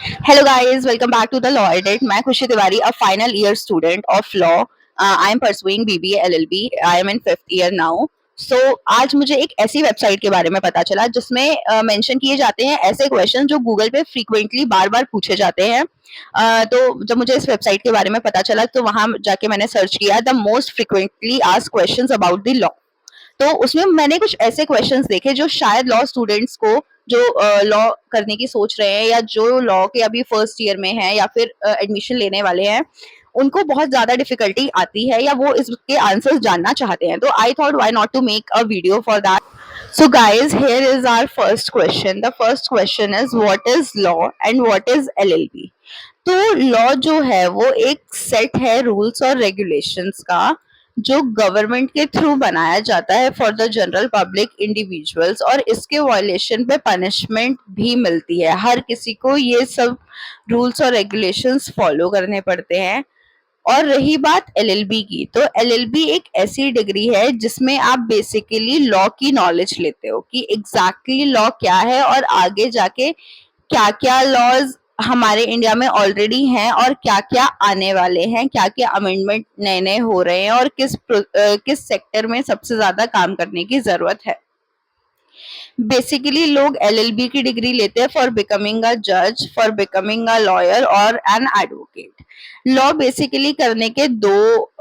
Hello guys, welcome back to the Law Edit. मैं खुशी Tiwari, a final year student of law. I am pursuing BBA LLB. I am in 5th year now. So आज मुझे एक ऐसी website के बारे में पता चला जिसमें मेंशन किए जाते हैं ऐसे क्वेश्चन जो गूगल पे फ्रीक्वेंटली बार बार पूछे जाते हैं। तो जब मुझे इस वेबसाइट के बारे में पता चला तो वहां जाके मैंने सर्च किया the most frequently asked questions about the law. तो उसमें मैंने कुछ ऐसे क्वेश्चंस देखे जो शायद लॉ स्टूडेंट्स को जो लॉ करने की सोच रहे हैं या जो लॉ के अभी फर्स्ट ईयर में हैं या फिर एडमिशन लेने वाले हैं उनको बहुत ज्यादा डिफिकल्टी आती है या वो इसके आंसर्स जानना चाहते हैं। तो I thought why not to make a video for that. So guys, here is our first question. The first question is what is law and what is LLB? तो लॉ जो है वो एक सेट है रूल्स और regulations का जो government के थ्रू बनाया जाता है for the general public individuals, और इसके वायलेशन पे पनिशमेंट भी मिलती है। हर किसी को ये सब रूल्स और रेगुलेशंस फॉलो करने पड़ते हैं। और रही बात एलएलबी की, तो एलएलबी एक ऐसी डिग्री है जिसमें आप बेसिकली लॉ की नॉलेज लेते हो कि एग्जैक्टली लॉ क्या है और आगे जाके क्या क्या लॉज हमारे इंडिया में ऑलरेडी हैं और क्या क्या आने वाले हैं, क्या क्या अमेंडमेंट नए नए हो रहे हैं और किस सेक्टर में सबसे ज्यादा काम करने की जरूरत है। बेसिकली लोग एलएलबी की डिग्री लेते हैं फॉर बिकमिंग अ जज, फॉर बिकमिंग अ लॉयर और एन एडवोकेट। लॉ बेसिकली करने के दो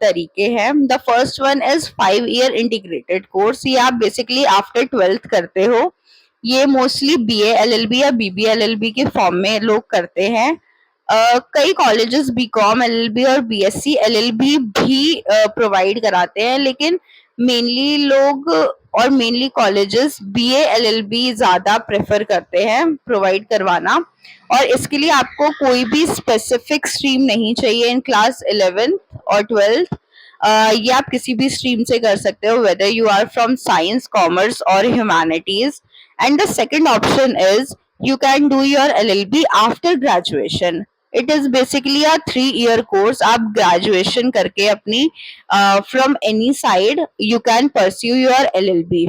तरीके हैं। The first one is 5 year integrated course. ये आप बेसिकली आफ्टर 12th करते हो। ये मोस्टली बीए एलएलबी या बीबीए एलएलबी के फॉर्म में लोग करते हैं। कई कॉलेजेस बीकॉम एलएलबी और बीएससी एलएलबी भी प्रोवाइड कराते हैं, लेकिन मेनली लोग और मेनली कॉलेजेस बीए एलएलबी ज्यादा प्रेफर करते हैं प्रोवाइड करवाना। और इसके लिए आपको कोई भी स्पेसिफिक स्ट्रीम नहीं चाहिए इन क्लास 11th और 12th। ये आप किसी भी स्ट्रीम से कर सकते हो, whether you are from science, commerce और humanities. And the second option is you can do your LLB after graduation. It is basically a 3 year course. आप graduation करके अपनी from any side you can pursue your LLB.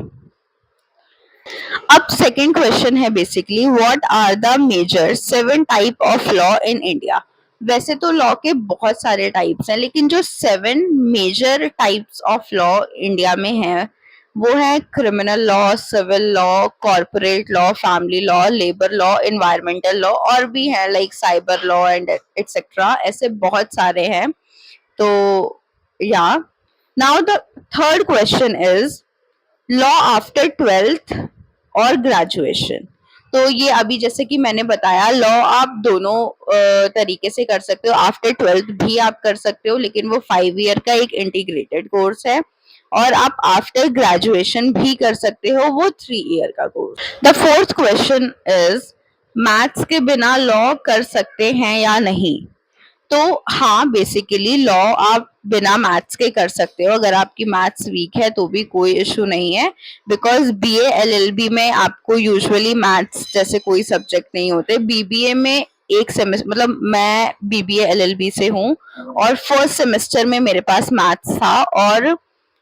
अब second question है basically what are the major 7 type of law in India. वैसे तो law के बहुत सारे टाइप्स हैं, लेकिन जो 7 major types of law India में है वो है criminal law, civil law, corporate law, family law, labour law, environmental law, और भी है like cyber law and etcetera. ऐसे बहुत सारे हैं। तो या now the third question is law after 12th और ग्रेजुएशन। तो ये अभी जैसे कि मैंने बताया लॉ आप दोनों तरीके से कर सकते हो। आफ्टर 12th भी आप कर सकते हो, लेकिन वो 5 ईयर का एक इंटीग्रेटेड कोर्स है। और आप आफ्टर ग्रेजुएशन भी कर सकते हो, वो 3 ईयर का course. The fourth question is maths के बिना लॉ कर सकते हैं या नहीं। तो हाँ, बेसिकली लॉ आप बिना मैथ्स के कर सकते हो। अगर आपकी मैथ्स वीक है तो भी कोई इशू नहीं है, बिकॉज बीए एलएलबी में आपको यूजुअली मैथ्स जैसे कोई सब्जेक्ट नहीं होते। बीबीए में एक सेमेस्टर, मतलब मैं बीबीए एलएलबी से हूँ और फर्स्ट सेमेस्टर में मेरे पास मैथ्स था और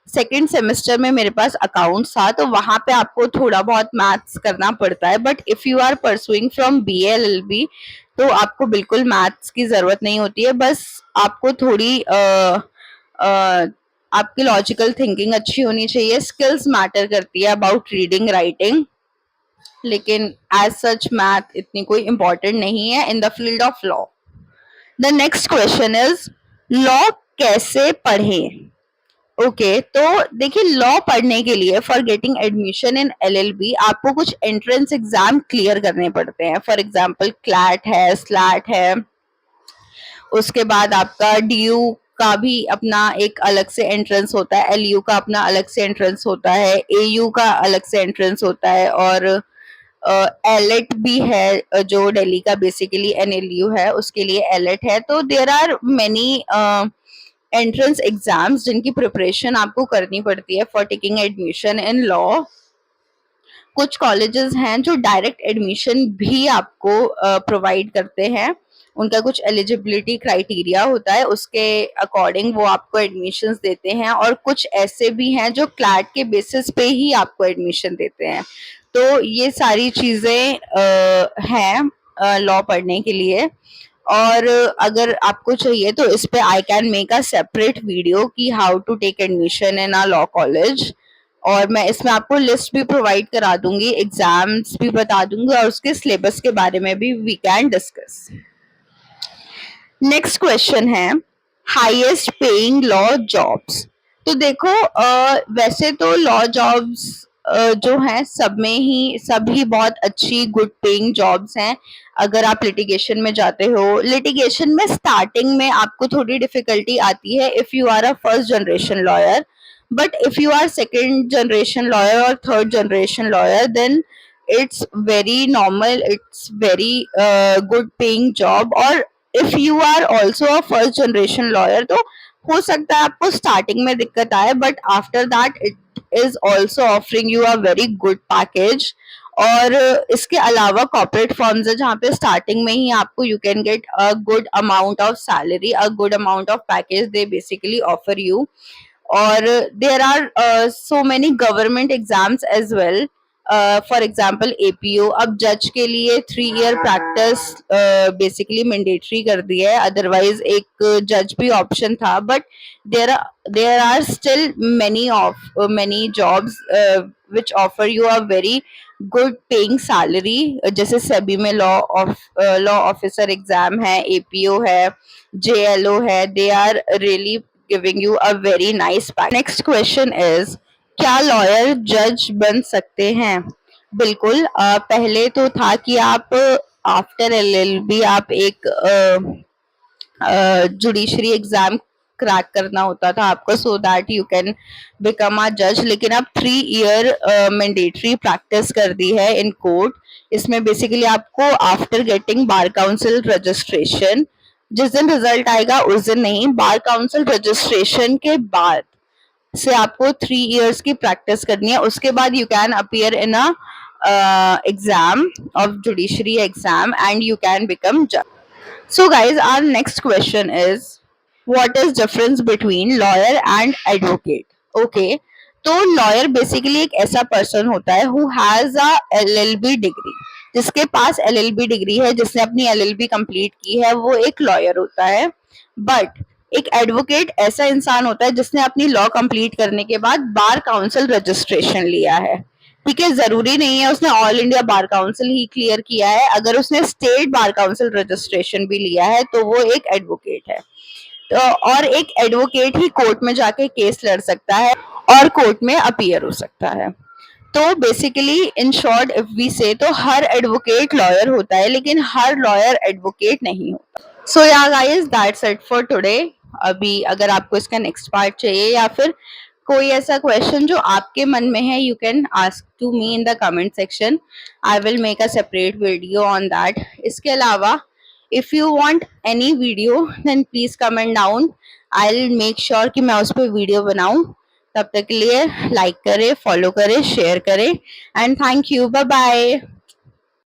सेकेंड सेमेस्टर में मेरे पास अकाउंट्स था, तो वहां पे आपको थोड़ा बहुत मैथ्स करना पड़ता है। But if you are pursuing from BA LLB तो आपको बिल्कुल मैथ्स की जरूरत नहीं होती है। बस आपको थोड़ी आपकी लॉजिकल थिंकिंग अच्छी होनी चाहिए। स्किल्स मैटर करती है अबाउट रीडिंग राइटिंग, लेकिन एज सच मैथ इतनी कोई इंपॉर्टेंट नहीं है in the field of law. The next question is law कैसे पढ़ें। ओके तो देखिए, लॉ पढ़ने के लिए for getting admission in LLB आपको कुछ एंट्रेंस एग्जाम क्लियर करने पड़ते हैं। फॉर एग्जांपल क्लैट है, स्लैट है, उसके बाद आपका डीयू का भी अपना एक अलग से एंट्रेंस होता है, एलयू का अपना अलग से एंट्रेंस होता है, एयू का अलग से एंट्रेंस होता है, और एलेट भी है जो दिल्ली का बेसिकली एनएलयू है उसके लिए एलेट है। तो there are many entrance exams जिनकी प्रिपरेशन आपको करनी पड़ती है for taking admission in law. कुछ कॉलेजेस हैं जो डायरेक्ट एडमिशन भी आपको प्रोवाइड करते हैं। उनका कुछ एलिजिबिलिटी क्राइटेरिया होता है, उसके अकॉर्डिंग वो आपको एडमिशंस देते हैं। और कुछ ऐसे भी हैं जो क्लैट के बेसिस पे ही आपको एडमिशन देते हैं। तो ये सारी चीजें हैं। लॉ पढ़ने के लिए। और अगर आपको चाहिए तो इस पे I can make a separate video कि how to take admission in a law college, और मैं इसमें आपको लिस्ट भी प्रोवाइड करा दूंगी, एग्जाम्स भी बता दूंगी, और उसके सिलेबस के बारे में भी we can discuss. Next question है हाईएस्ट पेइंग लॉ जॉब्स। तो देखो वैसे तो लॉ जॉब्स जो हैं सब ही बहुत अच्छी गुड पेइंग जॉब्स हैं। अगर आप लिटिगेशन में जाते हो, लिटिगेशन में स्टार्टिंग में आपको थोड़ी डिफिकल्टी आती है if you are a first generation lawyer, but if you are second generation lawyer और third generation lawyer then it's very normal, it's very good paying job। और if you are also a first generation lawyer तो हो सकता है आपको starting में दिक्कत आए, but after that it is also offering you a very good package. और इसके अलावा कॉर्पोरेट फर्म्स है जहाँ पे स्टार्टिंग में ही आपको you can get a good amount of salary, a good amount of package they basically offer you. और there are so many government exams as well, for example APO. अब जज के लिए 3 ईयर प्रैक्टिस बेसिकली मैंडेटरी कर दी है, otherwise एक जज भी ऑप्शन था, but there are still many jobs which offer you a very good paying salary, जैसे सेबी में लॉ ऑफिसर एग्जाम है, एपीओ है, जेएलओ है, they are really giving you a very nice pack. Next question is क्या lawyer जज बन सकते हैं? बिल्कुल। पहले तो था कि आप आफ्टर एलएलबी आप एक जुडिशरी एग्जाम क्रैक करना होता था आपको, so that you can become a जज। लेकिन अब 3 ईयर मैंडेटरी प्रैक्टिस कर दी है इन कोर्ट। इसमें बेसिकली आपको after getting bar council registration, जिस दिन रिजल्ट आएगा उस दिन नहीं, बार काउंसिल रजिस्ट्रेशन के बाद से आपको 3 ईयर्स की प्रैक्टिस करनी है। उसके बाद you can appear in a exam of judiciary exam and you can become जज। So guys, our next question is what is difference between lawyer and advocate? Okay, तो lawyer basically एक ऐसा person होता है who has a LLB degree, जिसके पास LLB degree है, जिसने अपनी LLB कंप्लीट की है, वो एक लॉयर होता है। बट एक एडवोकेट ऐसा इंसान होता है जिसने अपनी लॉ कंप्लीट करने के बाद बार काउंसिल रजिस्ट्रेशन लिया है। ठीक है, जरूरी नहीं है उसने ऑल इंडिया बार काउंसिल ही क्लियर किया है, अगर उसने स्टेट बार काउंसिल रजिस्ट्रेशन भी लिया है तो वो एक एडवोकेट है। तो और एक एडवोकेट ही कोर्ट में जाके केस लड़ सकता है और कोर्ट में अपीयर हो सकता है। तो basically in short if we say तो हर एडवोकेट लॉयर होता है, लेकिन हर लॉयर एडवोकेट नहीं होता। सो या guys that's it for today. अभी अगर आपको इसका नेक्स्ट पार्ट चाहिए या फिर कोई ऐसा क्वेश्चन जो आपके मन में है, you can ask to me in the comment section, I will make a separate video on that. इसके अलावा if you want any video then please comment down, I will make sure कि मैं उस पर वीडियो बनाऊं। तब तक के लिए लाइक करें, फॉलो करें, शेयर करें and thank you, bye bye.